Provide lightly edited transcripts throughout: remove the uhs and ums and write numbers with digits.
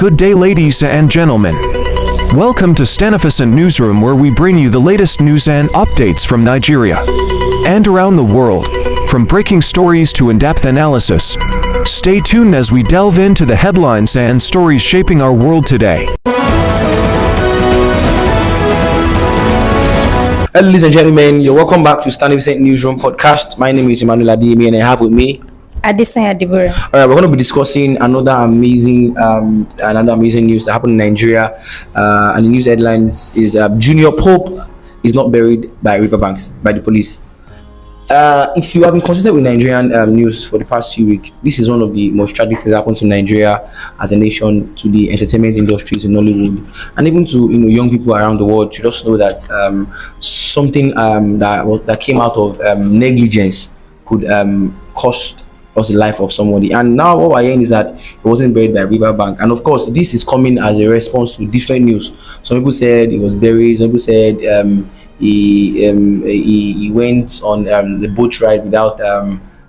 Good day, ladies and gentlemen. Welcome to Stanificent Newsroom, where we bring you the latest news and updates from Nigeria and around the world, from breaking stories to in-depth analysis. Stay tuned as we delve into the headlines and stories shaping our world today. Hello, ladies and gentlemen, you're welcome back to Stanificent Newsroom Podcast. My name is Emmanuel Adeyemi, and I have with me Adesanya Deborah. All right, we're going to be discussing another amazing news that happened in Nigeria. And the news headlines is Jnr Pope is not buried by riverbanks by the police. If you have been consistent with Nigerian news for the past few weeks, this is one of the most tragic things that happened to Nigeria as a nation, to the entertainment industries in Nollywood, and even to young people around the world. To just know that something that came out of negligence could cost us the life of somebody. And now what we're hearing is that it wasn't buried by riverbank. And of course, this is coming as a response to different news. Some people said it was buried. Some people said he went on the boat ride without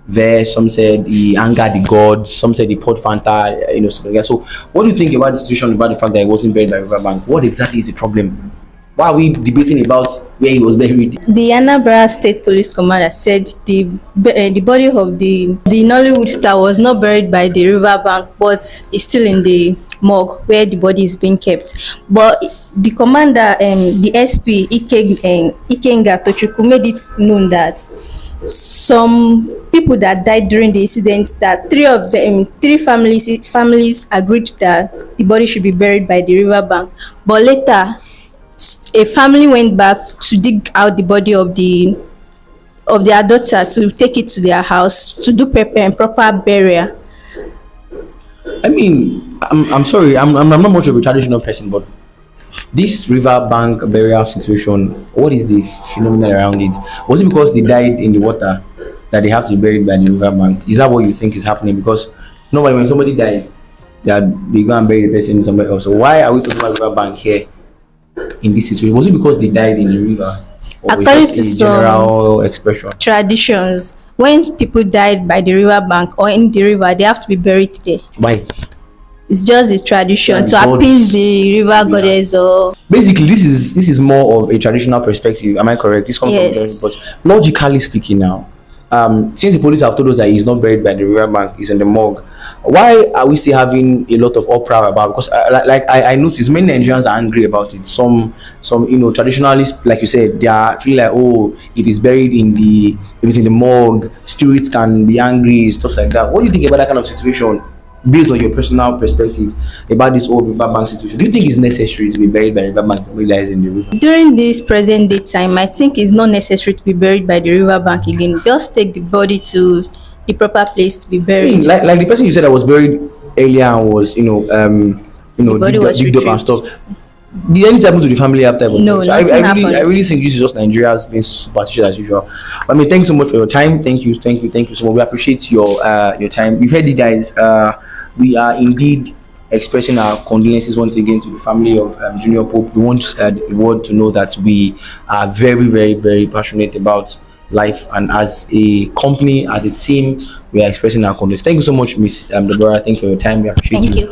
vest. Some said he angered the gods. Some said he poured Fanta, something like that. So what do you think about the situation, about the fact that it wasn't buried by riverbank? What exactly is the problem? Why are we debating about where he was buried? The Anambra State Police Commander said the body of the Nollywood star was not buried by the riverbank, but is still in the morgue where the body is being kept. But the commander, the SP Ikenga Tochukwu, made it known that some people that died during the incident, that three families agreed that the body should be buried by the riverbank. But later, a family went back to dig out the body of their daughter to take it to their house to do proper burial. I mean, I'm sorry, I'm not much of a traditional person, but this riverbank burial situation, what is the phenomenon around it? Was it because they died in the water that they have to be buried by the riverbank? Is that what you think is happening? Because normally when somebody dies, they go and bury the person somewhere else. So why are we talking about riverbank here in this situation? Was it because they died in the river? Or according to some general expression? Traditions, when people died by the riverbank or in the river, they have to be buried there. Why? It's just the tradition to appease the river goddess. Or basically, this is more of a traditional perspective. Am I correct? This comes yes. From but logically speaking, now, since the police have told us that he's not buried by the riverbank, he's in the morgue, why are we still having a lot of uproar about? Because I noticed many Nigerians are angry about it. Some traditionalists, like you said, they are feeling like, oh, it is buried if it's in the morgue, spirits can be angry, stuff like that. What do you think about that kind of situation, based on your personal perspective about this whole riverbank situation? Do you think it's necessary to be buried by riverbank to realize in the river? During this present day time, I think it's not necessary to be buried by the riverbank again. Just take the body to the proper place to be buried. I mean, like the person you said that was buried earlier and was digged up and stuff. Did anything happen to the family after? No, so nothing happened. I really think this is just Nigeria's being superstitious as usual. I mean, thanks so much for your time. Thank you so much. We appreciate your time. You've heard it, guys. We are indeed expressing our condolences once again to the family of Jnr Pope. We want the world to know that we are very, very, very passionate about life, and as a company, as a team, we are expressing our condolences. Thank you so much, Miss Deborah. Thanks for your time. We appreciate you. Thank you.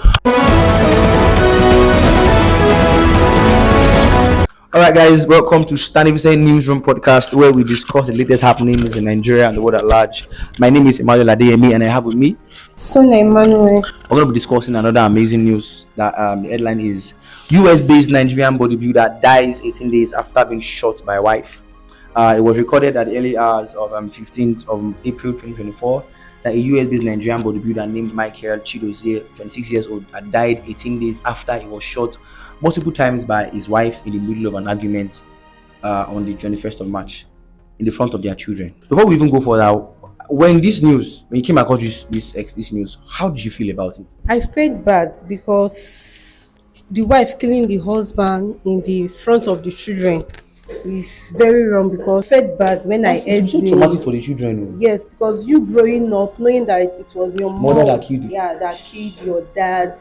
All right, guys, welcome to Stanificent Newsroom Podcast, where we discuss the latest happenings in Nigeria and the world at large. My name is Emmanuel Adeyemi, and I have with me Sonia Emmanuel. We're going to be discussing another amazing news. That the headline is US-based Nigerian bodybuilder dies 18 days after being shot by wife. It was recorded at the early hours of 15th of April 2024 that a US-based Nigerian bodybuilder named Michael Chidozie, 26 years old, had died 18 days after he was shot multiple times by his wife in the middle of an argument on the 21st of March in the front of their children. Before we even go further, when you came across this news, how did you feel about it? I felt bad because the wife killing the husband in the front of the children is very wrong, because I felt bad when I heard so traumatic for the children. Yes, because you growing up knowing that it was your mother that killed you. Yeah, that killed your dad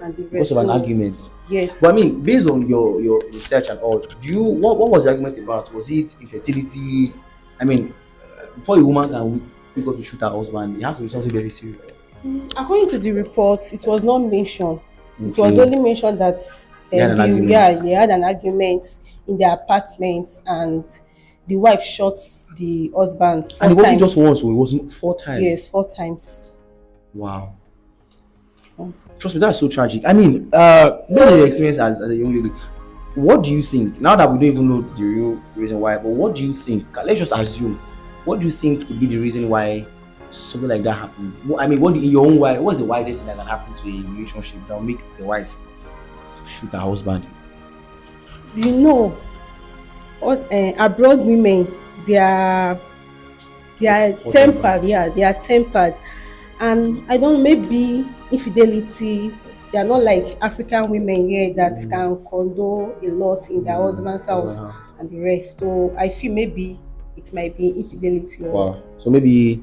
and the rest. Because of an argument. Yes. But I mean, based on your research and all, what was the argument about? Was it infertility? I mean, before a woman can pick up to shoot her husband, it has to be something very serious. According to the report, it was not mentioned It was only mentioned that They had an argument. they had an argument in their apartment, and the wife shot the husband four And it wasn't times. just once, so it was 4 times. Yes, 4 times. Wow. Trust me, that's so tragic. I mean, based on your experience as a young lady, what do you think? Now that we don't even know the real reason why, but what do you think? Let's just assume. What do you think would be the reason why something like that happened? I mean, in your own why? What's the widest thing that can happen to a relationship that will make the wife to shoot her husband? You know, abroad women, they are tempered. Yeah, they are tempered, and I don't know, maybe infidelity. They are not like African women here that can condone a lot in their husband's house and the rest. So I feel maybe it might be infidelity. Wow. So maybe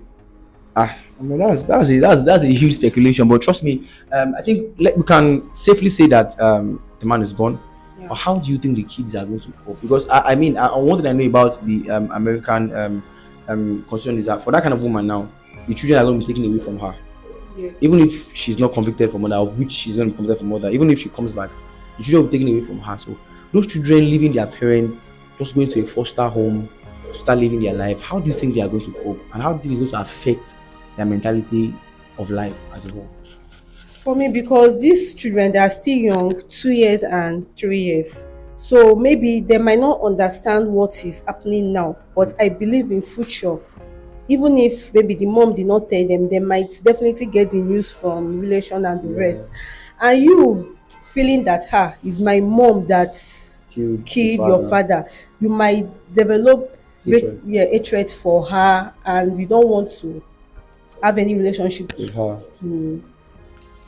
I mean that's a huge speculation, but trust me, I think we can safely say that the man is gone. Yeah. But how do you think the kids are going to cope? Because I mean, one thing I know about the American constitution is that for that kind of woman now, the children are going to be taken away from her. Yeah. Even if she's not convicted for murder, of which she's going to be convicted for murder, even if she comes back, the children will be taken away from her. So those children leaving their parents, just going to a foster home to start living their life, how do you think they are going to cope? And how do you think it's going to affect their mentality of life as a whole? For me, because these children, they are still young, 2 years and 3 years. So maybe they might not understand what is happening now. But I believe in future, even if maybe the mom did not tell them, they might definitely get the news from relation and the rest. And you feeling that is my mom that killed your father, you might develop hatred for her, and you don't want to have any relationship With her.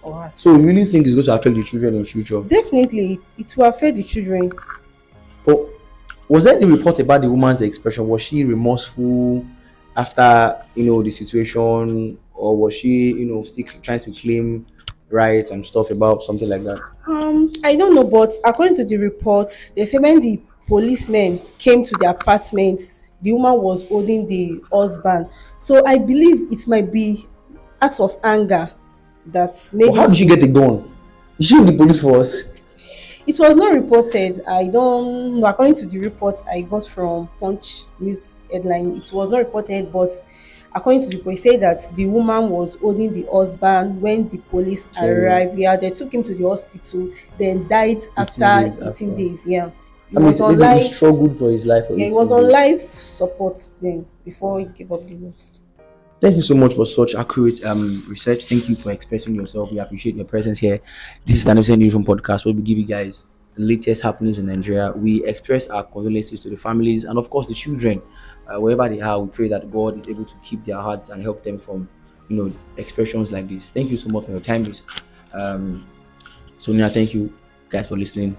or her. So you really think it's going to affect the children in future? Definitely, it will affect the children. But was there any report about the woman's expression? Was she remorseful after the situation, or was she still trying to claim rights and stuff about something like that? I don't know, but according to the reports, they say when the policemen came to the apartment, the woman was holding the husband. So I believe it might be out of anger that made But how did she get the gun? Is she in the police force? It was not reported. I don't know. According to the report I got from Punch News headline, it was not reported, but according to the report, it said that the woman was holding the husband when the police arrived. Yeah, they took him to the hospital, then died after 18 days. Yeah. He was on life. He struggled for his life. Yeah, he was on life support then before he gave up the ghost. Thank you so much for such accurate research. Thank you for expressing yourself. We appreciate your presence here. This is Stanificent Newsroom Podcast, where we give you guys the latest happenings in Nigeria. We express our condolences to the families and, of course, the children, wherever they are. We pray that God is able to keep their hearts and help them from, expressions like this. Thank you so much for your time. Sonia, thank you guys for listening.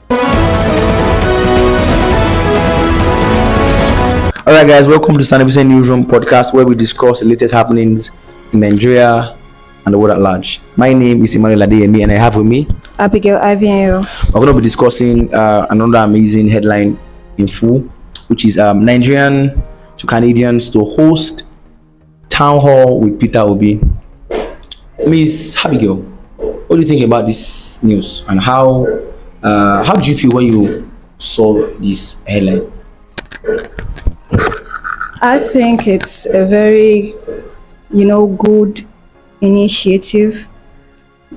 Alright guys, welcome to Stanificent Newsroom Podcast, where we discuss the latest happenings in Nigeria and the world at large. My name is Emmanuel Adeyemi, and I have with me Abigail Iviero. We're going to be discussing another amazing headline in full, which is Nigerian to Canadians to host town hall with Peter Obi. Miss Abigail, what do you think about this news, and how did you feel when you saw this headline? I think it's a very, good initiative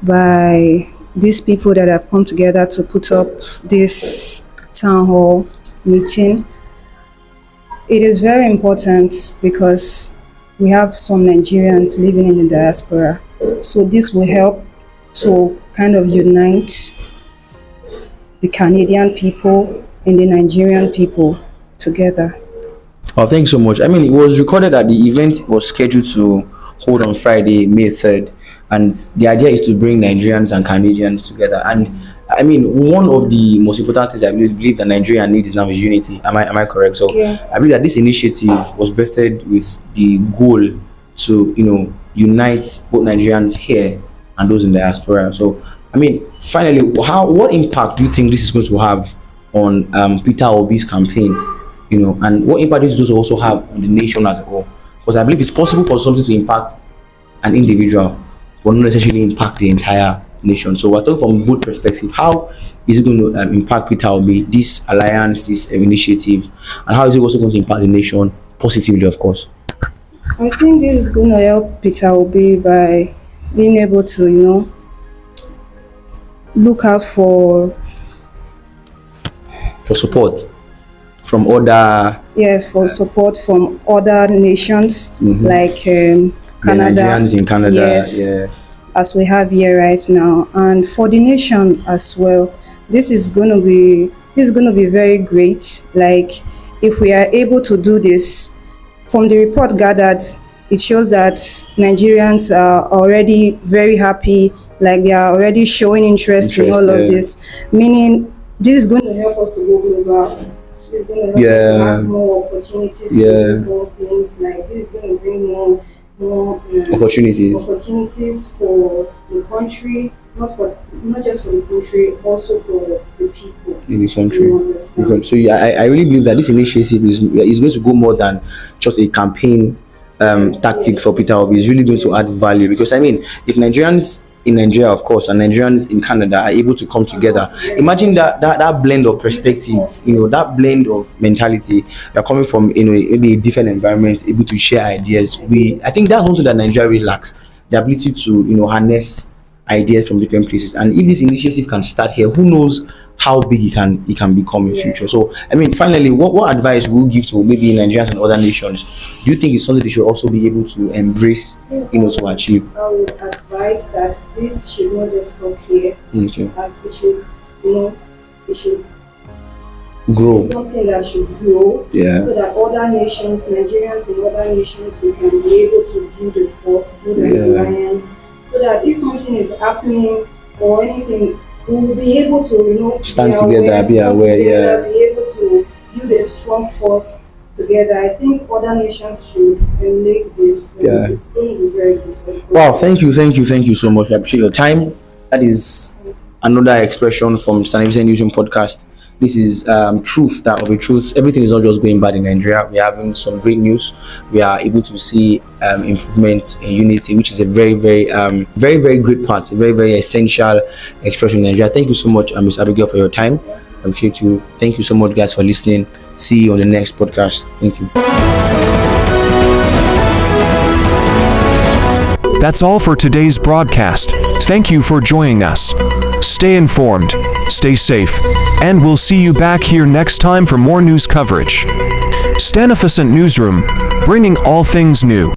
by these people that have come together to put up this town hall meeting. It is very important because we have some Nigerians living in the diaspora. So this will help to kind of unite the Canadian people and the Nigerian people together. Oh, thanks so much. I mean, it was recorded that the event was scheduled to hold on Friday, May 3rd, and the idea is to bring Nigerians and Canadians together. And I mean, one of the most important things I believe that Nigeria needs now is unity. Am I correct? So Yeah. I believe that this initiative was birthed with the goal to unite both Nigerians here and those in the diaspora. So I mean, finally, what impact do you think this is going to have on Peter Obi's campaign? And what impact does it also have on the nation as a whole? Because I believe it's possible for something to impact an individual, but not necessarily impact the entire nation. So we're talking from both perspectives. How is it going to impact Peter Obi, this alliance, this initiative, and how is it also going to impact the nation positively, of course? I think this is going to help Peter Obi by being able to, look out for support from other for support from other nations like Canada, Nigerians in Canada, yes, as we have here right now, and for the nation as well. This is going to be very great. Like, if we are able to do this, from the report gathered, it shows that Nigerians are already very happy. Like, they are already showing interest in all of this, meaning this is going to help us to go global. This is going to help us to have more opportunities to do more things. Like, this is going to bring more opportunities for the country, not just for the country, also for the people in the country. So I really believe that this initiative is going to go more than just a campaign tactic for Peter Obi. It's really going to add value, because I mean, if Nigerians in Nigeria, of course, and Nigerians in Canada are able to come together, imagine that blend of perspectives, that blend of mentality. They're coming from a different environment, able to share ideas. I think that's something that Nigeria really lacks, the ability to harness ideas from different places. And if this initiative can start here, who knows how big it can become in future. So I mean, finally, what advice will you give to maybe Nigerians and other nations? Do you think it's something they should also be able to embrace, to achieve? I would advise that this should not just stop here. Okay. It should, it should grow. It's something that should grow, so that other nations, Nigerians in other nations, we can be able to build a force, build an alliance, so that if something is happening or anything, we will be able to, stand together, be aware, be able to build a strong force together. I think other nations should emulate this. It's going to be very good. Wow, thank you so much. I appreciate your time. That is another expression from Stanificent Newsroom Podcast. This is truth of a truth. Everything is not just going bad in Nigeria. We are having some great news. We are able to see improvement in unity, which is a very, very, very, very great part, a very, very essential expression in Nigeria. Thank you so much, Ms. Abigail, for your time. I appreciate you. Thank you so much, guys, for listening. See you on the next podcast. Thank you. That's all for today's broadcast. Thank you for joining us. Stay informed, stay safe, and we'll see you back here next time for more news coverage. Stanificent Newsroom, bringing all things new.